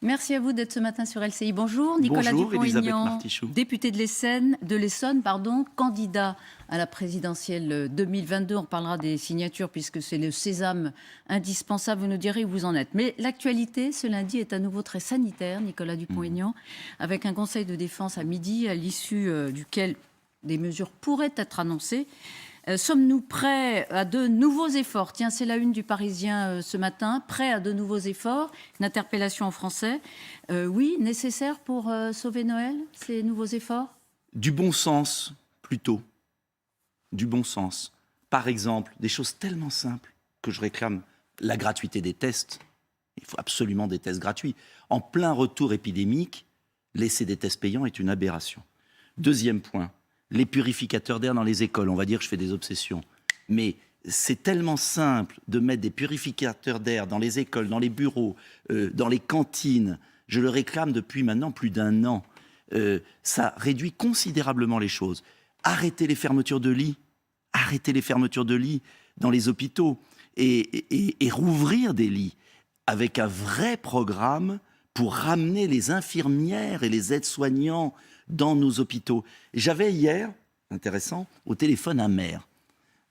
Merci à vous d'être ce matin sur LCI. Bonjour, Nicolas Dupont-Aignan, député de l'Essonne, candidat à la présidentielle 2022. On parlera des signatures puisque c'est le sésame indispensable. Vous nous direz où vous en êtes. Mais l'actualité, ce lundi, est à nouveau très sanitaire, Nicolas Dupont-Aignan, avec un conseil de défense à midi, à l'issue duquel des mesures pourraient être annoncées. Sommes-nous prêts à de nouveaux efforts? Tiens, c'est la une du Parisien ce matin. Prêts à de nouveaux efforts? Une interpellation en français. Oui, nécessaire pour sauver Noël, ces nouveaux efforts? Du bon sens, plutôt. Du bon sens. Par exemple, des choses tellement simples que je réclame la gratuité des tests. Il faut absolument des tests gratuits. En plein retour épidémique, laisser des tests payants est une aberration. Deuxième point. Les purificateurs d'air dans les écoles, on va dire que je fais des obsessions. Mais c'est tellement simple de mettre des purificateurs d'air dans les écoles, dans les bureaux, dans les cantines. Je le réclame depuis maintenant plus d'1 an. Ça réduit considérablement les choses. Arrêtez les fermetures de lits. Arrêtez les fermetures de lits dans les hôpitaux. Et rouvrir des lits avec un vrai programme pour ramener les infirmières et les aides-soignants dans nos hôpitaux. J'avais hier, intéressant, au téléphone un maire,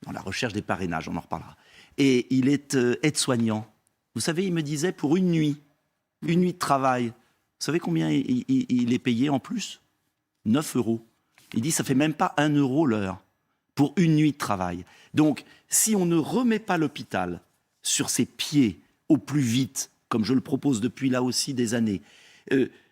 dans la recherche des parrainages, on en reparlera. Et il est aide-soignant. Vous savez, il me disait, pour une nuit de travail, vous savez combien il est payé en plus? 9 €. Il dit, ça fait même pas 1 € l'heure pour une nuit de travail. Donc, si on ne remet pas l'hôpital sur ses pieds au plus vite, comme je le propose depuis là aussi des années,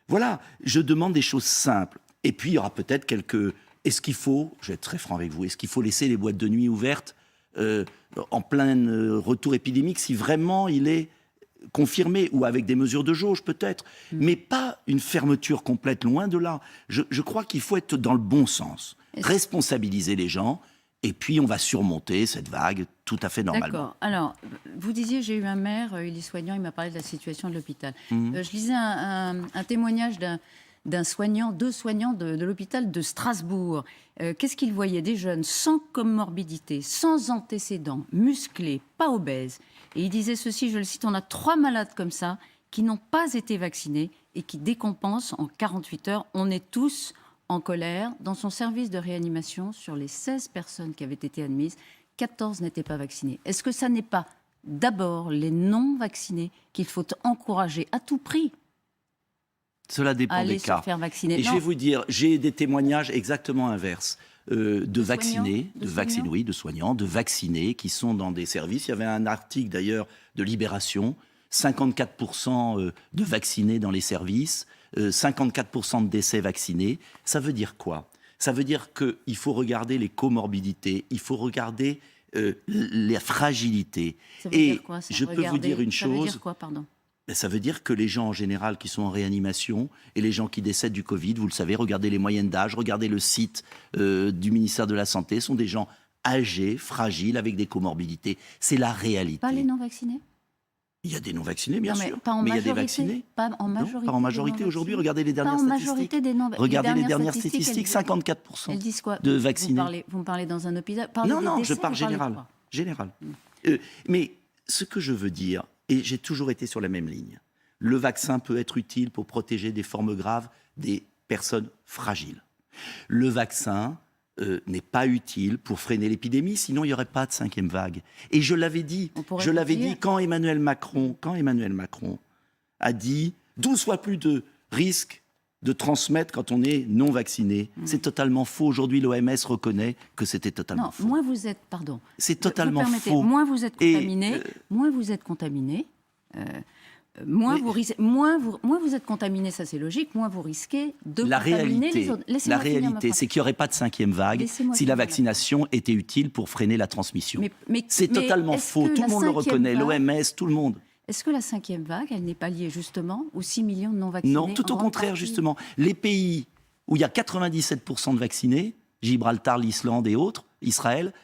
voilà, je demande des choses simples. Et puis, il y aura peut-être quelques... Est-ce qu'il faut, je vais être très franc avec vous, est-ce qu'il faut laisser les boîtes de nuit ouvertes en plein retour épidémique si vraiment il est confirmé, ou avec des mesures de jauge peut-être, mais pas une fermeture complète, loin de là. Je crois qu'il faut être dans le bon sens, responsabiliser les gens, et puis on va surmonter cette vague tout à fait normalement. D'accord. Alors, vous disiez, j'ai eu un maire, il est soignant, il m'a parlé de la situation de l'hôpital. Je lisais un témoignage deux soignants de l'hôpital de Strasbourg. Qu'est-ce qu'ils voyaient? Des jeunes sans comorbidité, sans antécédents, musclés, pas obèses. Et il disait ceci, je le cite, on a 3 malades comme ça qui n'ont pas été vaccinés et qui décompensent en 48 heures. On est tous en colère. Dans son service de réanimation, sur les 16 personnes qui avaient été admises, 14 n'étaient pas vaccinées. Est-ce que ça n'est pas d'abord les non-vaccinés qu'il faut encourager à tout prix? Cela dépend des cas. Et je vais vous dire, j'ai des témoignages exactement inverses. De vaccinés, de soignants, de vaccinés qui sont dans des services. Il y avait un article d'ailleurs de Libération, 54% de vaccinés dans les services, 54% de décès vaccinés. Ça veut dire quoi? Ça veut dire qu'il faut regarder les comorbidités, il faut regarder la fragilité. Ça veut dire quoi, ça, je peux vous dire une chose. Ça veut dire quoi, pardon? Ça veut dire que les gens en général qui sont en réanimation et les gens qui décèdent du Covid, vous le savez, regardez les moyennes d'âge, regardez le site du ministère de la Santé, sont des gens âgés, fragiles, avec des comorbidités. C'est la réalité. Pas les non-vaccinés? Il y a des non-vaccinés, bien sûr. Pas en mais majorité, il y a des vaccinés. Pas en majorité. Non, pas en majorité aujourd'hui. Regardez les dernières statistiques. Regardez les dernières statistiques, 54% elles disent quoi? de vaccinés. Vous me parlez dans un hôpital? Non, je parle général. Mais ce que je veux dire, et j'ai toujours été sur la même ligne, le vaccin peut être utile pour protéger des formes graves des personnes fragiles. Le vaccin n'est pas utile pour freiner l'épidémie, sinon il n'y aurait pas de 5e vague. Et je l'avais dit, quand Emmanuel Macron a dit 12 fois plus de risques de transmettre quand on est non vacciné. C'est totalement faux. Aujourd'hui, l'OMS reconnaît que c'était totalement faux. Moins vous êtes, pardon. C'est totalement faux. Moins vous êtes contaminé, moins vous êtes contaminé. Moins vous êtes contaminé, ça c'est logique, moins vous risquez de contaminer les autres. La réalité, c'est qu'il n'y aurait pas de 5e vague si la vaccination était utile pour freiner la transmission. C'est totalement faux, tout le monde le reconnaît, l'OMS, tout le monde. Est-ce que la 5e vague, elle n'est pas liée justement aux 6 millions de non-vaccinés? Non, tout au contraire, justement. Les pays où il y a 97% de vaccinés, Gibraltar, l'Islande et autres, Israël,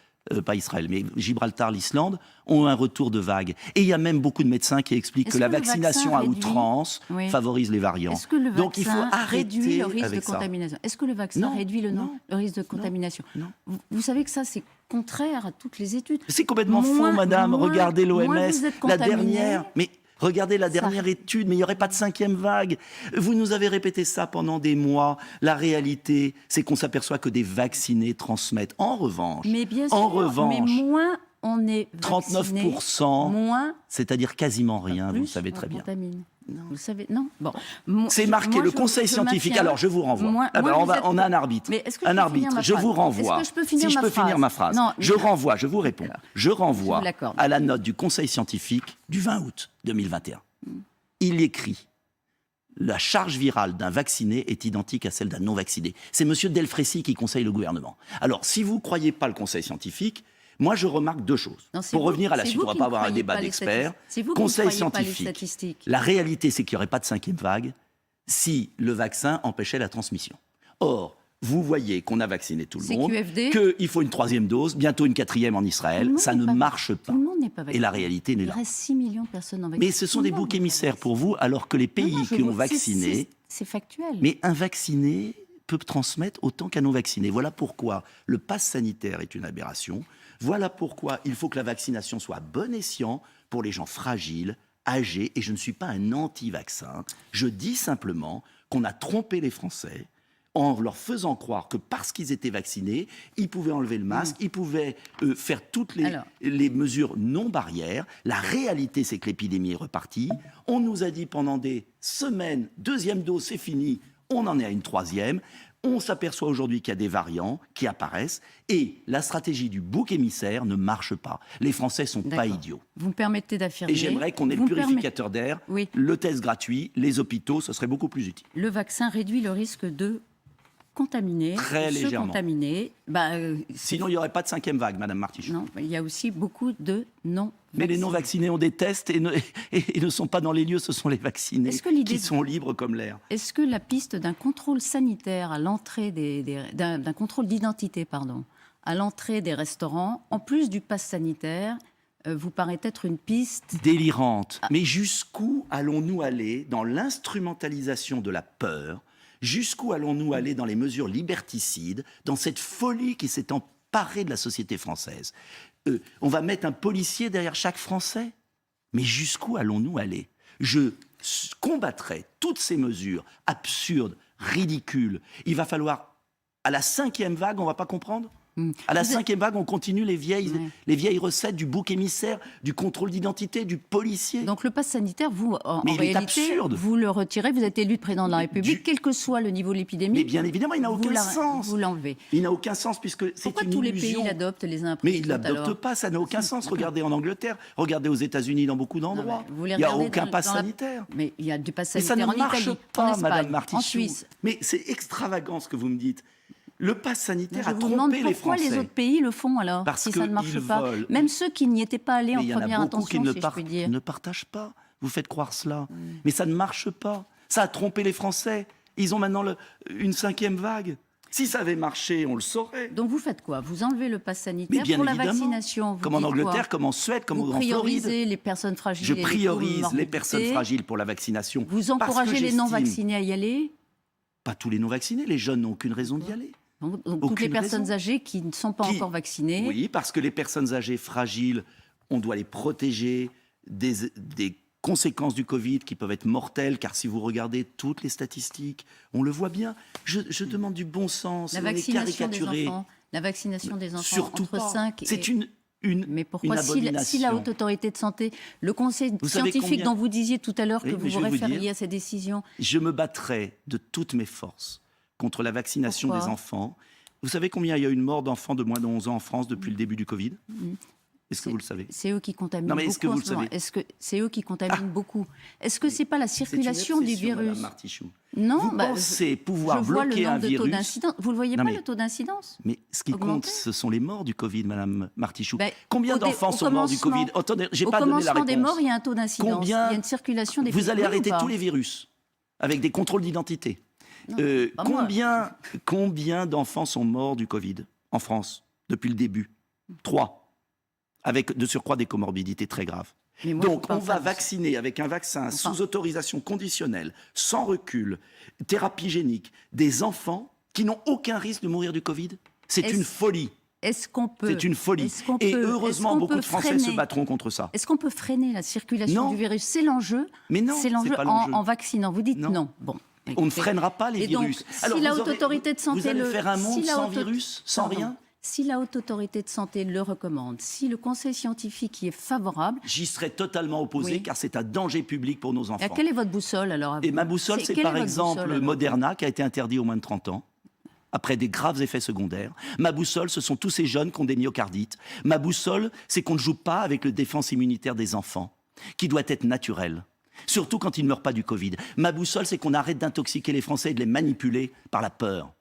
pas Israël, mais Gibraltar, l'Islande, ont un retour de vague. Et il y a même beaucoup de médecins qui expliquent que la vaccination à outrance favorise les variants. Donc il faut arrêter le risque de contamination. Est-ce que le vaccin réduit le risque de contamination? Vous savez que ça, c'est contraire à toutes les études. C'est complètement faux, madame. Regardez l'OMS, la dernière. Mais Regardez la dernière étude, mais il n'y aurait pas de 5e vague. Vous nous avez répété ça pendant des mois. La réalité, c'est qu'on s'aperçoit que des vaccinés transmettent. En revanche, Mais bien sûr, mais moins on est vacciné, 39%, moins, c'est-à-dire quasiment rien, vous plus le savez on très bien. contamine. Vous le savez, non. Bon, C'est marqué, le conseil scientifique. Alors, je vous renvoie. On a un arbitre. Mais est-ce que un arbitre. Je vous renvoie. Est-ce que je peux finir si ma je peux phrase finir ma phrase. Non, je renvoie, je vous réponds. Je renvoie Je vous l'accorde. à la note du conseil scientifique du 20 août 2021. Il écrit: la charge virale d'un vacciné est identique à celle d'un non-vacciné. C'est M. Delfrécy qui conseille le gouvernement. Alors, si vous ne croyez pas le conseil scientifique, moi, je remarque deux choses. Non, pour revenir à la c'est suite, on ne va pas avoir un débat d'experts. Conseil scientifique. La réalité, c'est qu'il n'y aurait pas de 5e vague si le vaccin empêchait la transmission. Or, vous voyez qu'on a vacciné tout le monde, qu'il faut une 3e dose, bientôt une 4e en Israël. Ça ne marche pas. Tout le monde n'est pas vacciné. Et la réalité n'est là. Il reste 6 millions de personnes non vaccinées. Mais ce sont des boucs émissaires pour vous, alors que les pays qui ont vacciné... C'est factuel. Mais un vacciné peut transmettre autant qu'un non-vacciné. Voilà pourquoi le pass sanitaire est une aberration. Voilà pourquoi il faut que la vaccination soit à bon escient pour les gens fragiles, âgés. Et je ne suis pas un anti-vaccin. Je dis simplement qu'on a trompé les Français en leur faisant croire que parce qu'ils étaient vaccinés, ils pouvaient enlever le masque, ils pouvaient faire toutes les mesures non barrières. La réalité, c'est que l'épidémie est repartie. On nous a dit pendant des semaines, 2e dose, c'est fini, on en est à une 3e. On s'aperçoit aujourd'hui qu'il y a des variants qui apparaissent et la stratégie du bouc émissaire ne marche pas. Les Français ne sont pas idiots. Vous me permettez d'affirmer... Et j'aimerais qu'on ait le purificateur d'air, le test gratuit, les hôpitaux, ce serait beaucoup plus utile. Le vaccin réduit le risque de contaminer, très légèrement. Se contaminer. Sinon, il n'y aurait pas de 5e vague, Madame Martichoux. Non, il y a aussi beaucoup de non-vaccinés. Mais les non-vaccinés ont des tests et ne sont pas dans les lieux, ce sont les vaccinés qui sont libres comme l'air. Est-ce que la piste d'un contrôle sanitaire à l'entrée d'un contrôle d'identité, à l'entrée des restaurants, en plus du pass sanitaire, vous paraît être une piste délirante? Mais jusqu'où allons-nous aller dans l'instrumentalisation de la peur? Jusqu'où allons-nous aller dans les mesures liberticides, dans cette folie qui s'est emparée de la société française? On va mettre un policier derrière chaque Français? Mais jusqu'où allons-nous aller? Je combattrai toutes ces mesures absurdes, ridicules. Il va falloir, à la 5e vague, on ne va pas comprendre? À la 5e vague, on continue les vieilles recettes du bouc émissaire, du contrôle d'identité, du policier. Donc le pass sanitaire, vous, en réalité, vous le retirez, vous êtes élu président de la République, quel que soit le niveau de l'épidémie. Mais bien évidemment, il n'a aucun sens. Vous l'enlevez. Il n'a aucun sens puisque c'est une illusion. Pourquoi tous les pays l'adoptent les uns après les autres? Mais ils ne l'adoptent pas, ça n'a aucun sens. Regardez en Angleterre, regardez aux États-Unis, dans beaucoup d'endroits. Il n'y a aucun pass sanitaire. Mais il y a du pass sanitaire en Italie, mais ça ne marche pas, Madame Martichoux. En Suisse. Mais c'est extravagant ce que vous me dites. Le pass sanitaire a trompé les Français. Pourquoi les autres pays le font alors, si ça ne marche pas? Même ceux qui n'y étaient pas allés en première intention, si je puis dire. Ils ne partagent pas. Vous faites croire cela. Mais ça ne marche pas. Ça a trompé les Français. Ils ont maintenant une 5e vague. Si ça avait marché, on le saurait. Donc vous faites quoi? Vous enlevez le pass sanitaire pour la vaccination? Comme en Angleterre, comme en Suède, comme en Floride. Vous priorisez les personnes fragiles. Je priorise les personnes fragiles pour la vaccination. Vous encouragez les non-vaccinés à y aller? Pas tous les non-vaccinés. Les jeunes n'ont aucune raison d'y aller. Donc toutes les personnes âgées qui ne sont pas encore vaccinées. Oui, parce que les personnes âgées fragiles, on doit les protéger des conséquences du Covid qui peuvent être mortelles, car si vous regardez toutes les statistiques, on le voit bien. Je demande du bon sens. La vaccination des enfants, surtout entre pas. 5 et... C'est une Mais pourquoi, si la Haute Autorité de Santé, le conseil scientifique dont vous disiez tout à l'heure que vous vous référiez à ces décisions... Je me battrai de toutes mes forces contre la vaccination des enfants. Vous savez combien il y a eu de morts d'enfants de moins de 11 ans en France depuis le début du Covid? Est-ce que vous le savez? C'est eux qui contaminent beaucoup. Est-ce que vous le savez? Est-ce que c'est eux qui contaminent beaucoup? Est-ce que c'est pas la circulation du virus? Madame Martichoux. Non, vous pensez pouvoir bloquer un virus? Vous le voyez pas, le taux d'incidence? Mais ce qui compte, ce sont les morts du Covid, Madame Martichoux. Combien d'enfants sont morts du Covid? Attendez, j'ai pas donné la réponse. Au commencement des morts, il y a un taux d'incidence. Il y a une circulation des virus. Vous allez arrêter tous les virus avec des contrôles d'identité. Combien d'enfants sont morts du Covid en France depuis le début? 3. Avec de surcroît des comorbidités très graves. Donc on va vacciner avec un vaccin sous autorisation conditionnelle, sans recul, thérapie génique, des enfants qui n'ont aucun risque de mourir du Covid. C'est une folie. est-ce qu'on peut... C'est une folie. Et heureusement, beaucoup de Français se battront contre ça. Est-ce qu'on peut freiner la circulation du virus? C'est l'enjeu. Mais non, c'est l'enjeu en vaccinant. Vous dites non. Bon. Écoutez, on ne freinera pas les virus. Donc, alors, si la Haute Autorité de Santé... Vous allez faire un monde sans virus, sans rien? Si la Haute Autorité de Santé le recommande, si le conseil scientifique y est favorable... J'y serais totalement opposé, car c'est un danger public pour nos enfants. Et quelle est votre boussole, alors? Et ma boussole, c'est par exemple Moderna, qui a été interdit aux moins de 30 ans, après des graves effets secondaires. Ma boussole, ce sont tous ces jeunes qui ont des myocardites. Ma boussole, c'est qu'on ne joue pas avec le défense immunitaire des enfants, qui doit être naturel. Surtout quand ils ne meurent pas du Covid. Ma boussole, c'est qu'on arrête d'intoxiquer les Français et de les manipuler par la peur.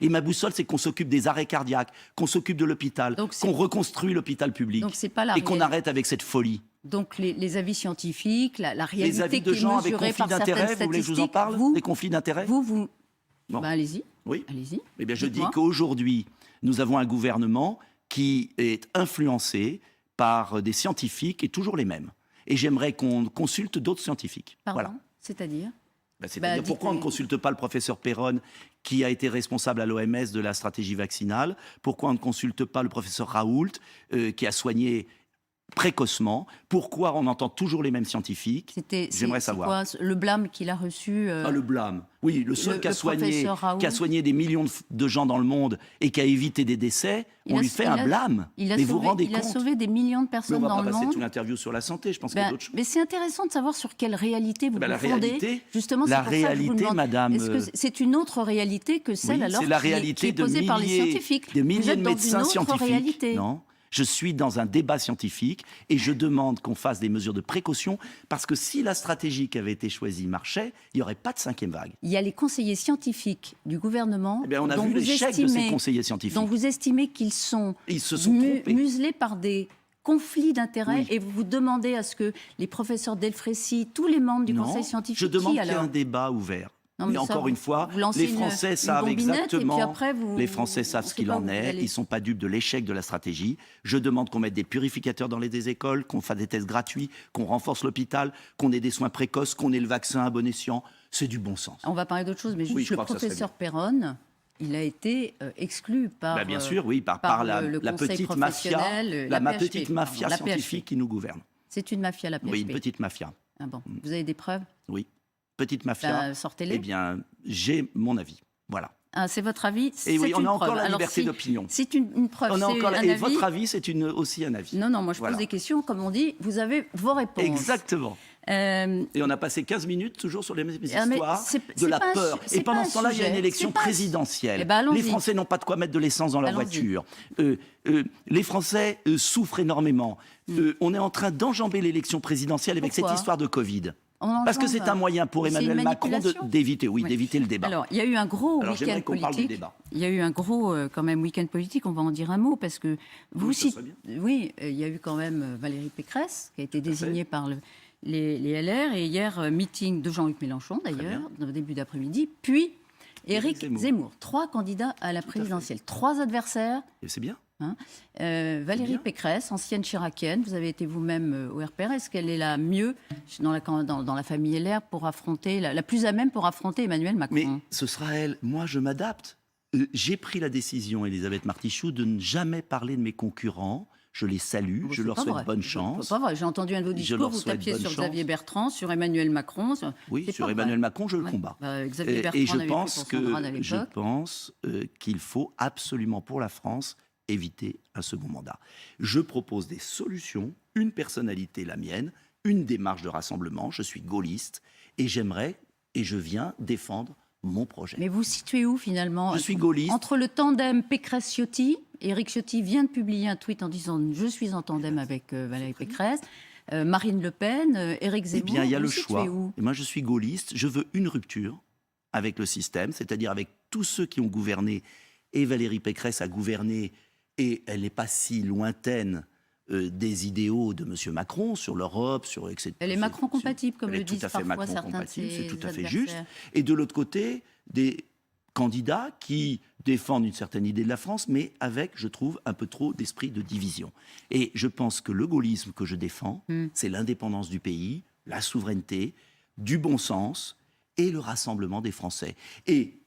Et ma boussole, c'est qu'on s'occupe des arrêts cardiaques, qu'on s'occupe de l'hôpital, qu'on reconstruit l'hôpital public. Et qu'on arrête avec cette folie. Donc les avis scientifiques, la réalité les avis de gens avec conflit d'intérêts, vous voulez que je vous en parle? Des conflits d'intérêts? Bon. Allez-y. Oui. Allez-y. Eh bien, je dis qu'aujourd'hui, nous avons un gouvernement qui est influencé par des scientifiques et toujours les mêmes. Et j'aimerais qu'on consulte d'autres scientifiques. Pardon, voilà. C'est-à-dire pourquoi on ne consulte pas le professeur Perron, qui a été responsable à l'OMS de la stratégie vaccinale? Pourquoi on ne consulte pas le professeur Raoult, qui a soigné précocement? Pourquoi on entend toujours les mêmes scientifiques? J'aimerais savoir. Quoi, le blâme qu'il a reçu le blâme. Oui, le seul qui a soigné des millions de gens dans le monde et qui a évité des décès, on lui fait un blâme. Mais vous vous rendez compte? Il a sauvé des millions de personnes dans le monde. On va pas passer toute l'interview sur la santé, je pense qu'il y a d'autres choses. Mais c'est intéressant de savoir sur quelle réalité vous vous fondez. Justement, la réalité, madame... Est-ce que c'est une autre réalité que celle alors qui est posée par les scientifiques? De milliers de médecins scientifiques. Non. Je suis dans un débat scientifique et je demande qu'on fasse des mesures de précaution parce que si la stratégie qui avait été choisie marchait, il n'y aurait pas de 5e vague. Il y a les conseillers scientifiques du gouvernement. On a vu l'échec de ces conseillers scientifiques. Dont vous estimez qu'ils sont, muselés par des conflits d'intérêts et vous vous demandez à ce que les professeurs Delfrécy, tous les membres du conseil scientifique... Je demande qu'il y ait un débat ouvert. Mais encore une fois, les Français savent exactement, les Français savent ce qu'il en est, ils ne sont pas dupes de l'échec de la stratégie. Je demande qu'on mette des purificateurs dans les écoles, qu'on fasse des tests gratuits, qu'on renforce l'hôpital, qu'on ait des soins précoces, qu'on ait le vaccin à bon escient. C'est du bon sens. On va parler d'autre chose, mais juste le professeur Perron, il a été exclu par, bien sûr, par la petite mafia, la petite mafia scientifique qui nous gouverne. C'est une mafia, la PHP. Oui, une petite mafia. Ah bon. Vous avez des preuves? Oui. Petite mafia, sortez-les. Eh bien, j'ai mon avis. Voilà. Ah, c'est votre avis? Et oui, on a encore la liberté d'opinion. C'est une preuve. Et votre avis, c'est aussi un avis. Non, moi je pose des questions, comme on dit, vous avez vos réponses. Exactement. Et on a passé 15 minutes toujours sur les mêmes histoires de la peur. Et pendant ce temps-là, il y a une élection présidentielle. Les Français n'ont pas de quoi mettre de l'essence dans leur voiture. Les Français souffrent énormément. On est en train d'enjamber l'élection présidentielle avec cette histoire de Covid. Parce que c'est un moyen pour Emmanuel Macron d'éviter le débat. Alors, il y a eu un gros week-end politique. Il y a eu un gros week-end politique, on va en dire un mot, parce que il y a eu quand même Valérie Pécresse, qui a été désignée par les LR, et hier, meeting de Jean-Luc Mélenchon, d'ailleurs, au début d'après-midi, puis Éric Zemmour. 3 candidats à la présidentielle, 3 adversaires. Et c'est bien. Valérie Pécresse, ancienne chiracienne, vous avez été vous-même au RPR. Est-ce qu'elle est la mieux dans la famille LR pour affronter, la plus à même pour affronter Emmanuel Macron? Mais ce sera elle. Moi, je m'adapte. J'ai pris la décision, Elisabeth Martichoux, de ne jamais parler de mes concurrents. Je les salue, je leur souhaite bonne chance. C'est pas vrai, j'ai entendu un de vos discours, vous tapiez sur Xavier Bertrand, sur Emmanuel Macron. Oui, sur Emmanuel Macron, je le combats. Et je pense qu'il faut absolument pour la France éviter un second mandat. Je propose des solutions, une personnalité, la mienne, une démarche de rassemblement. Je suis gaulliste et je viens défendre mon projet. Mais vous situez où finalement? Je suis gaulliste. Entre le tandem Pécresse-Ciotti, Éric Ciotti vient de publier un tweet en disant « Je suis en tandem avec Valérie Pécresse ». Marine Le Pen, Éric Zemmour. Eh bien, il y a le choix. Et moi, je suis gaulliste. Je veux une rupture avec le système, c'est-à-dire avec tous ceux qui ont gouverné. Et Valérie Pécresse a gouverné, et elle n'est pas si lointaine des idéaux de M. Macron sur l'Europe, etc. Elle est Macron-compatible, comme le disent parfois certains de ses c'est tout à fait adversaires. juste. Et de l'autre côté, des candidats qui défendent une certaine idée de la France, mais avec, je trouve, un peu trop d'esprit de division. Et je pense que le gaullisme que je défends, c'est l'indépendance du pays, la souveraineté, du bon sens et le rassemblement des Français. Et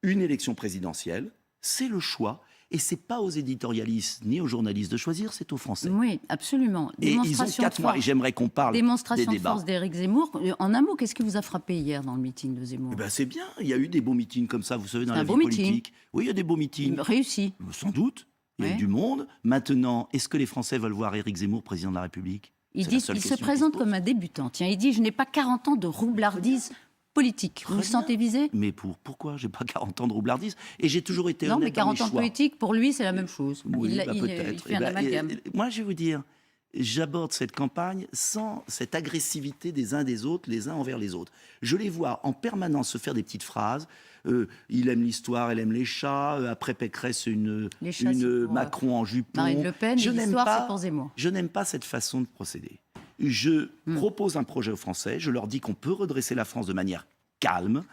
une élection présidentielle, c'est le choix Et c'est pas aux éditorialistes ni aux journalistes de choisir, c'est aux Français. Oui, absolument. Et ils ont Démonstration 4 de mois. force. Et j'aimerais qu'on parle Démonstration des de débats. force d'Éric Zemmour. En un mot, qu'est-ce qui vous a frappé hier dans le meeting de Zemmour? Eh ben, c'est bien, il y a eu des beaux meetings comme ça, vous savez, dans C'est la un vie beau meeting. politique. Oui, il y a des beaux meetings. Réussi. Sans doute, il y a eu Ouais. du monde. Maintenant, est-ce que les Français veulent voir Éric Zemmour président de la République? Il C'est la dit, seule il se question qui présente pose. comme un débutant. Tiens, il dit, je n'ai pas 40 ans de roublardise politique. Vous vous Très bien. sentez visé? Mais pourquoi? J'ai pas 40 ans de roublardise et j'ai toujours été Non, honnête mais dans 40 ans mes de choix. politique, pour lui, c'est la même chose. Oui, il peut-être. fait un Eh ben, amalgame. moi, je vais vous dire, j'aborde cette campagne sans cette agressivité des uns des autres, les uns envers les autres. Je les vois en permanence se faire des petites phrases. Il aime l'histoire, elle aime les chats. Après Pécresse, Les chats, c'est pour, Macron en jupon. Marine Le Pen, Je et n'aime l'histoire, pas- c'est pour Zemmour. Je n'aime pas cette façon de procéder. Je propose un projet aux Français. Je leur dis qu'on peut redresser la France de manière calme,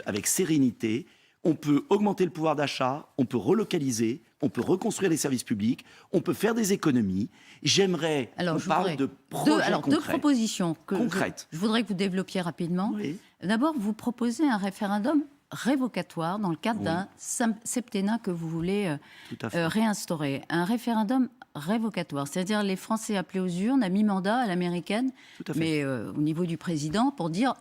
avec sérénité. On peut augmenter le pouvoir d'achat, on peut relocaliser, on peut reconstruire les services publics, on peut faire des économies. J'aimerais qu'on parle de projets deux concrets. propositions que Concrètes. je voudrais que vous développiez rapidement. Oui. D'abord, vous proposez un référendum révocatoire dans le cadre d'un septennat que vous voulez Tout à fait. réinstaurer. Un référendum révocatoire, c'est-à-dire les Français appelés aux urnes à mi-mandat à l'américaine, Tout à fait. mais au niveau du président, pour dire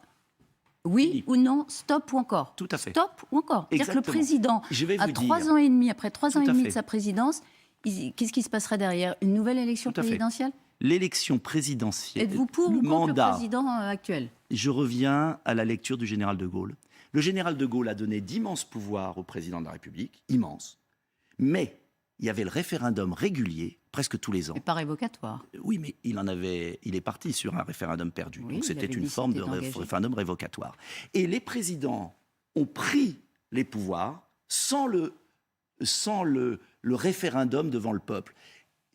oui ou non, stop ou encore. Tout à fait. Stop ou encore. C'est-à-dire que le Exactement. président, Je vais à vous 3 dire. ans et demi, après 3 ans Tout et à demi fait. de sa présidence, qu'est-ce qui se passerait derrière? Une nouvelle élection Tout à fait. présidentielle? L'élection présidentielle, Êtes-vous pour le ou contre le mandat, président actuel? je reviens à la lecture du général de Gaulle. Le général de Gaulle a donné d'immenses pouvoirs au président de la République, immenses. Mais il y avait le référendum régulier, presque tous les ans. Mais pas révocatoire. Oui, mais il est parti sur un référendum perdu. Oui, Donc il c'était avait une dit forme de c'était engagé. référendum révocatoire. Et les présidents ont pris les pouvoirs sans le référendum devant le peuple.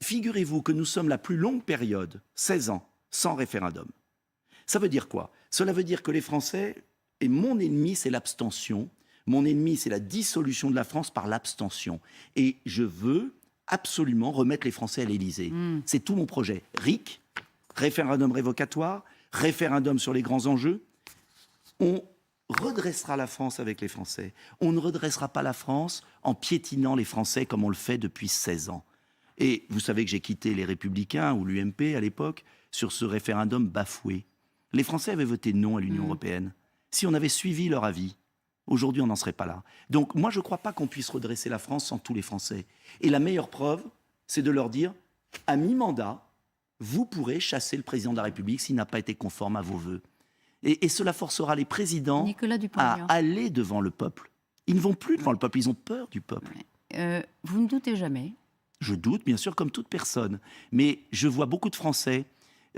Figurez-vous que nous sommes la plus longue période, 16 ans, sans référendum. Ça veut dire quoi? Cela veut dire que les Français, et mon ennemi, c'est l'abstention. Mon ennemi, c'est la dissolution de la France par l'abstention. Et je veux absolument remettre les Français à l'Élysée. C'est tout mon projet. RIC, référendum révocatoire, référendum sur les grands enjeux. On redressera la France avec les Français. On ne redressera pas la France en piétinant les Français comme on le fait depuis 16 ans. Et vous savez que j'ai quitté les Républicains ou l'UMP à l'époque sur ce référendum bafoué. Les Français avaient voté non à l'Union européenne. Si on avait suivi leur avis, aujourd'hui on n'en serait pas là. Donc moi je ne crois pas qu'on puisse redresser la France sans tous les Français. Et la meilleure preuve, c'est de leur dire, à mi-mandat, vous pourrez chasser le président de la République s'il n'a pas été conforme à vos vœux. Et cela forcera les présidents Nicolas à Dupont-Aignan. aller devant le peuple. Ils ne vont plus devant le peuple, ils ont peur du peuple. Vous ne doutez jamais. Je doute, bien sûr, comme toute personne. Mais je vois beaucoup de Français.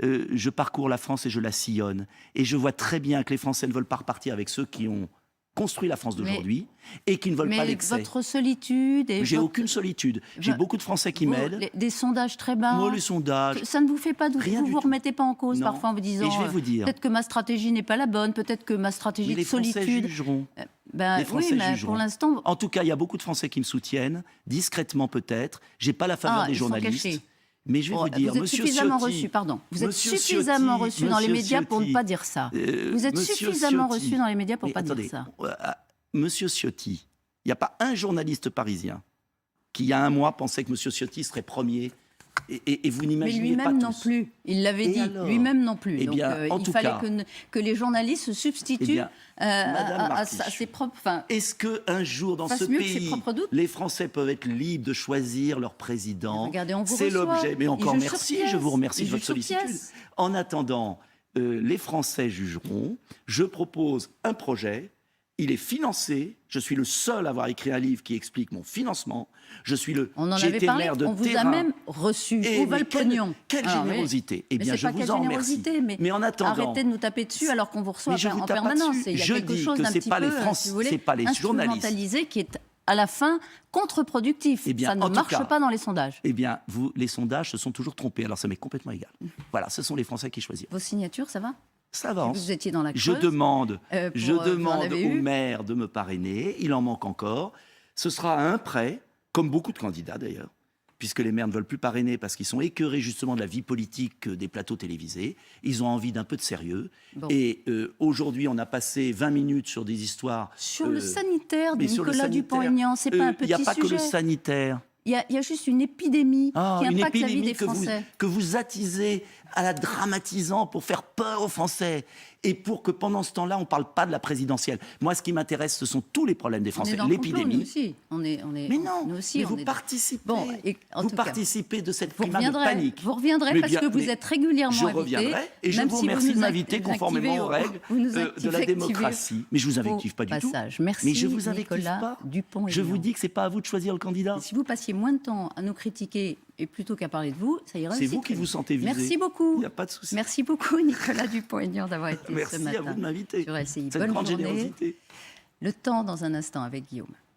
Je parcours la France et je la sillonne. Et je vois très bien que les Français ne veulent pas repartir avec ceux qui ont construit la France d'aujourd'hui et qui ne veulent pas Mais l'excès. votre solitude et J'ai votre- aucune solitude. J'ai beaucoup de Français qui vos- m'aident. des sondages très bas. Moi, les sondages, Ça ne vous fait pas douter. Rien Vous du vous tout. remettez pas en cause Non. parfois en vous disant Et je vais vous dire. peut-être que ma stratégie n'est pas la bonne, peut-être que ma stratégie mais de les Français solitude. jugeront. Ben, les Français oui, mais jugeront. pour l'instant, En tout cas, il y a beaucoup de Français qui me soutiennent, discrètement peut-être. J'ai pas la faveur des ils sont journalistes. cachés. Mais je vais Bon, vous dire, vous êtes Monsieur suffisamment Ciotti, reçu, pardon. Vous êtes Monsieur suffisamment Ciotti, reçu dans les Monsieur médias pour ne Ciotti, pas dire ça. Vous êtes Monsieur suffisamment Ciotti. reçu dans les médias pour Mais pas attendez, dire ça. Monsieur Ciotti, il n'y a pas un journaliste parisien qui, il y a un mois, pensait que Monsieur Ciotti serait premier. Et vous Mais n'imaginez pas lui-même tous. non plus. Il l'avait Et dit. alors Lui-même non plus. Eh Donc bien, en il tout fallait cas- que les journalistes se substituent Eh bien, Madame à Marty, ses propres. Enfin, Est-ce qu'un jour, dans Fasse ce mieux que ses pays, propres doutes. les Français peuvent être libres de choisir leur président? regardez, on vous C'est reçoit. l'objet. Mais Il encore joue sur merci, pièce. je vous remercie Il de votre joue sur sollicitude. pièce. En attendant, les Français jugeront. Je propose un projet. Il est financé. Je suis le seul à avoir écrit un livre qui explique mon financement. Je suis le. on en j'ai avait été parlé. maire de On vous a terrain. même reçu. Et Où va mais le pognon? Quelle Ah, oui. générosité. Eh Mais bien, c'est je pas vous quelle en remercie. générosité, mais en attendant, arrêtez de nous taper dessus alors qu'on vous reçoit Mais je vous en tape pas permanence. dessus. Il y a Je quelque dis chose que d'un c'est petit pas les peu, Français, si vous voulez, c'est pas les journalistes. instrumentalisé qui est à la fin contre-productif. Eh bien, Ça ne en tout marche cas- pas dans les sondages. eh bien, les sondages se sont toujours trompés. Alors, ça m'est complètement égal. Voilà, ce sont les Français qui choisissent. Vos signatures, ça va? Ça avance. Vous étiez dans la Je Creuse. demande, vous en avez au eu maire de me parrainer. Il en manque encore. Ce sera à un prêt, comme beaucoup de candidats d'ailleurs, puisque les maires ne veulent plus parrainer parce qu'ils sont écœurés justement de la vie politique des plateaux télévisés. Ils ont envie d'un peu de sérieux. Bon. Et aujourd'hui, on a passé 20 minutes sur des histoires... Sur le sanitaire de mais sur le Nicolas sanitaire, Dupont-Aignan, c'est pas un petit il n'y a pas sujet. que le sanitaire. Il y a juste une épidémie qui Une impacte la vie épidémie des Français. que vous attisez à la dramatisant pour faire peur aux Français et pour que pendant ce temps-là, on ne parle pas de la présidentielle. Moi, ce qui m'intéresse, ce sont tous les problèmes des On Français. est dans le complot, L'épidémie. nous aussi. Mais non, nous aussi, mais on vous est- participez. Bon, et en vous tout cas, participez de cette Vous climat de panique. reviendrez Mais parce bien, que vous mais êtes régulièrement Je invité. reviendrai et je même vous si remercie nous de m'inviter activez conformément aux règles vous nous de la activez démocratie. Mais je vous invective pas du tout. passage. Merci, Mais je vous invective Nicolas pas. Dupont-Aignan. Je vous dis que c'est pas à vous de choisir le candidat. Si vous passiez moins de temps à nous critiquer et plutôt qu'à parler de vous, ça irait C'est aussi vous très qui vous bien. sentez visé. Merci beaucoup. Il n'y a pas de souci. Merci beaucoup, Nicolas Dupont-Aignan, d'avoir été ce Merci matin à vous de m'inviter. sur LCI. Cette Bonne grande journée. générosité. Le temps dans un instant avec Guillaume.